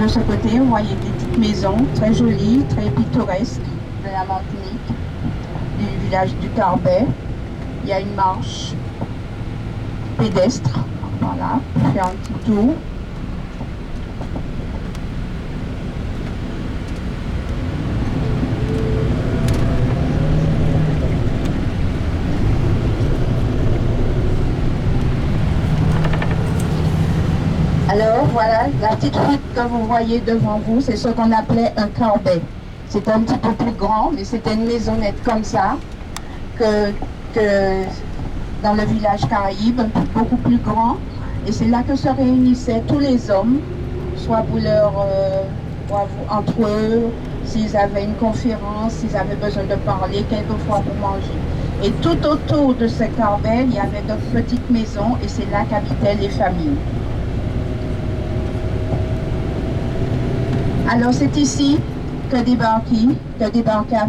de ce côté, vous voyez des petites maisons très jolies, très pittoresques de la Martinique, du village du Carbet. Il y a une marche pédestre, voilà, on fait un petit tour. Alors voilà, la petite route que vous voyez devant vous, c'est ce qu'on appelait un carbet. C'est un petit peu plus grand, mais c'était une maisonnette comme ça, que dans le village Caraïbe, beaucoup plus grand. Et c'est là que se réunissaient tous les hommes, soit entre eux, s'ils avaient une conférence, s'ils avaient besoin de parler, quelquefois pour manger. Et tout autour de ce carbet, il y avait de petites maisons et c'est là qu'habitaient les familles. Alors c'est ici que débarqua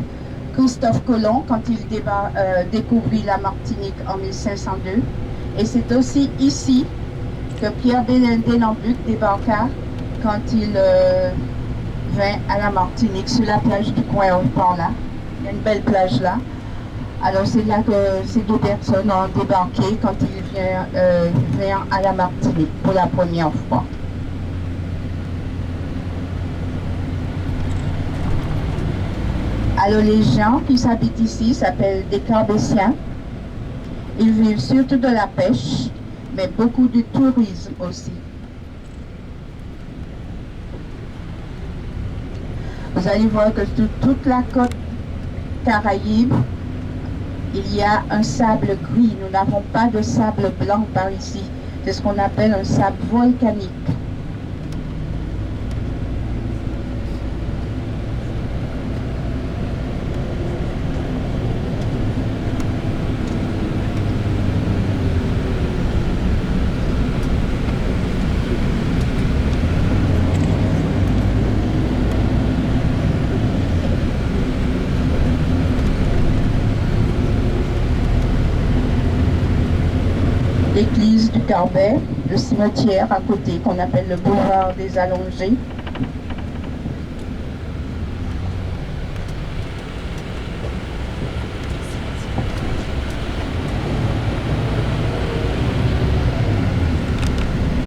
Christophe Colomb quand il découvrit la Martinique en 1502. Et c'est aussi ici que Pierre Denambuc débarqua quand il vint à la Martinique, sur la plage du coin par là. Il y a une belle plage là. Alors c'est là que ces deux personnes ont débarqué quand ils vinrent à la Martinique pour la première fois. Alors les gens qui habitent ici s'appellent des Carbésiens. Ils vivent surtout de la pêche, mais beaucoup du tourisme aussi. Vous allez voir que sur toute la côte Caraïbe, il y a un sable gris. Nous n'avons pas de sable blanc par ici. C'est ce qu'on appelle un sable volcanique. L'église du Carbet, le cimetière à côté qu'on appelle le boulevard des Allongés.